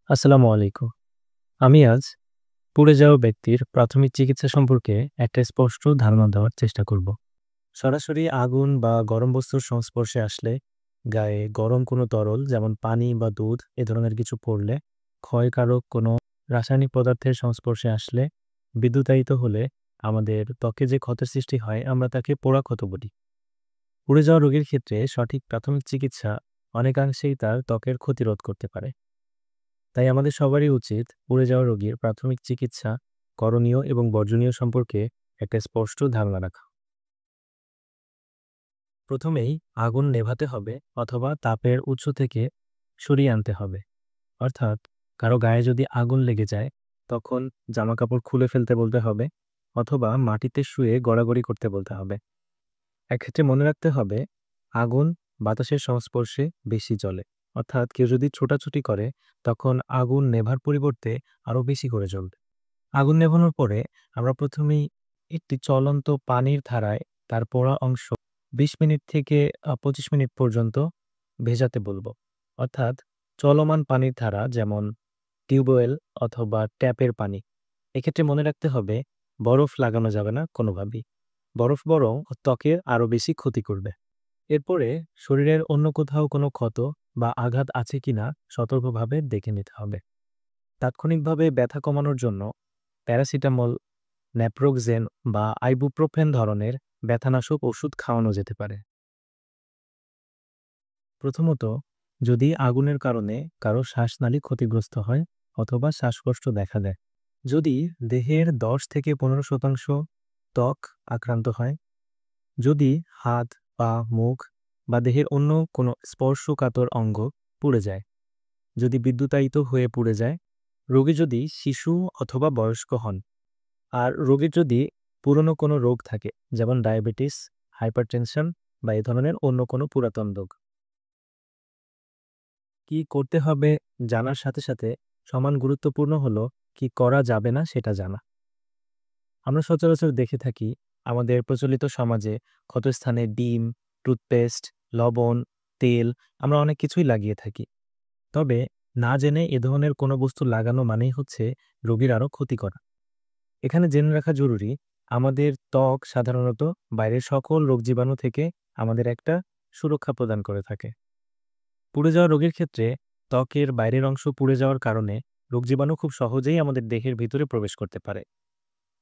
আসসালামু আলাইকুম। আমি আজ পুড়ে যাওয়া ব্যক্তির প্রাথমিক চিকিৎসা সম্পর্কে একটা স্পষ্ট ধারণা দেওয়ার চেষ্টা করব। সরাসরি আগুন বা গরম বস্তুর সংস্পর্শে আসলে, গায়ে গরম কোনো তরল যেমন পানি বা দুধ এ ধরনের কিছু পড়লে, ক্ষয়কারক কোনো রাসায়নিক পদার্থের সংস্পর্শে আসলে, বিদ্যুতায়িত হলে আমাদের ত্বকে যে ক্ষতের সৃষ্টি হয় আমরা তাকে পোড়া ক্ষত বলি। পুড়ে যাওয়া রোগীর ক্ষেত্রে সঠিক প্রাথমিক চিকিৎসা অনেকাংশেই তার ত্বকের ক্ষতি রোধ করতে পারে। তাই আমাদের সবারই উচিত পুড়ে যাওয়া রোগীর প্রাথমিক চিকিৎসা, করণীয় এবং বর্জনীয় সম্পর্কে একটা স্পষ্ট ধারণা রাখা। প্রথমেই আগুন নেভাতে হবে অথবা তাপের উৎস থেকে সরিয়ে আনতে হবে। অর্থাৎ কারো গায়ে যদি আগুন লেগে যায় তখন জামাকাপড় খুলে ফেলতে বলতে হবে অথবা মাটিতে শুয়ে গড়াগড়ি করতে বলতে হবে। এক্ষেত্রে মনে রাখতে হবে আগুন বাতাসের সংস্পর্শে বেশি জ্বলে। অর্থাৎ কেউ যদি ছোটাছুটি করে তখন আগুন নেভার পরিবর্তে আরো বেশি করে জ্বলবে। আগুন নেভানোর পরে আমরা প্রথমেই একটি চলন্ত পানির ধারায় তার পোড়া অংশ ২০ মিনিট থেকে ২৫ মিনিট পর্যন্ত ভেজাতে বলবো। অর্থাৎ চলমান পানির ধারা যেমন টিউবওয়েল অথবা ট্যাপের পানি। এক্ষেত্রে মনে রাখতে হবে বরফ লাগানো যাবে না কোনোভাবেই। বরফ বরং ত্বকের আরো বেশি ক্ষতি করবে। এরপরে শরীরের অন্য কোথাও কোনো ক্ষত বা আঘাত আছে কিনা সতর্কভাবে দেখে নিতে হবে। তাৎক্ষণিকভাবে ব্যথা কমানোর জন্য প্যারাসিটামল, ন্যাপ্রোক্সেন বা আইবুপ্রোফেন ধরনের ব্যথানাশক ওষুধ খাওয়ানো যেতে পারে। প্রথমত, যদি আগুনের কারণে কারো শ্বাসনালী ক্ষতিগ্রস্ত হয় অথবা শ্বাসকষ্ট দেখা দেয়, যদি দেহের ১০ থেকে ১৫% ত্বক আক্রান্ত হয়, যদি হাত, পা, মুখ বা দেহের অন্য কোনো স্পর্শকাতর অঙ্গ পুড়ে যায়, যদি বিদ্যুতায়িত হয়ে পুড়ে যায়, রোগী যদি শিশু অথবা বয়স্ক হন, আর রোগীর যদি পুরনো কোনো রোগ থাকে যেমন ডায়াবেটিস, হাইপারটেনশন বা এ ধরনের অন্য কোনো পুরাতন রোগ। কি করতে হবে জানার সাথে সাথে সমান গুরুত্বপূর্ণ হলো কি করা যাবে না সেটা জানা। আমরা সচরাচর দেখে থাকি আমাদের প্রচলিত সমাজে ক্ষতস্থানে ডিম, টুথপেস্ট, লবণ, তেল আমরা অনেক কিছুই লাগিয়ে থাকি। তবে না জেনে এ ধরনের কোনো বস্তু লাগানো মানেই হচ্ছে রোগীর আরও ক্ষতি করা। এখানে জেনে রাখা জরুরি, আমাদের ত্বক সাধারণত বাইরের সকল রোগজীবাণু থেকে আমাদের একটা সুরক্ষা প্রদান করে থাকে। পুড়ে যাওয়া রোগীর ক্ষেত্রে ত্বকের বাইরের অংশ পুড়ে যাওয়ার কারণে রোগজীবাণু খুব সহজেই আমাদের দেহের ভিতরে প্রবেশ করতে পারে।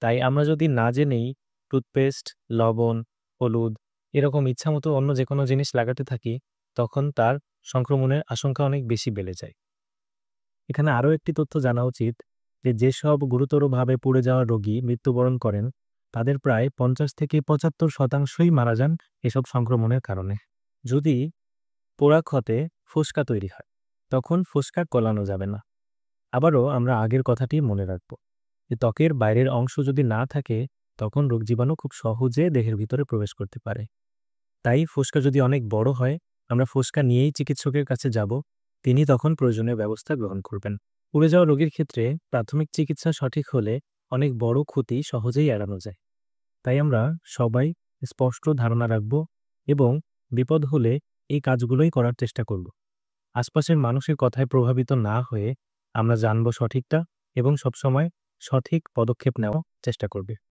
তাই আমরা যদি না জেনেই টুথপেস্ট, লবণ, হলুদ এরকম ইচ্ছামতো অন্য যে কোনো জিনিস লাগাতে থাকি, তখন তার সংক্রমণের আশঙ্কা অনেক বেশি বেড়ে যায়। এখানে আরও একটি তথ্য জানা উচিত যে যেসব গুরুতরভাবে পুড়ে যাওয়া রোগী মৃত্যুবরণ করেন তাদের প্রায় ৫০ থেকে ৭৫% মারা যান এসব সংক্রমণের কারণে। যদি পোড়া ক্ষতে ফোস্কা তৈরি হয় তখন ফোস্কা গলানো যাবে না। আবারও আমরা আগের কথাটি মনে রাখব যে ত্বকের বাইরের অংশ যদি না থাকে তখন রোগজীবাণু খুব সহজে দেহের ভিতরে প্রবেশ করতে পারে। তাই ফোস্কা যদি অনেক বড় হয় আমরা ফোস্কা নিয়েই চিকিৎসকের কাছে যাব, তিনি তখন প্রয়োজনীয় ব্যবস্থা গ্রহণ করবেন। পুড়ে যাওয়া রোগীর ক্ষেত্রে প্রাথমিক চিকিৎসা সঠিক হলে অনেক বড় ক্ষতি সহজেই এড়ানো যায়। তাই আমরা সবাই স্পষ্ট ধারণা রাখব এবং বিপদ হলে এই কাজগুলোই করার চেষ্টা করব। আশপাশের মানুষের কথায় প্রভাবিত না হয়ে আমরা জানব সঠিকটা এবং সবসময় সঠিক পদক্ষেপ নেওয়ার চেষ্টা করবে।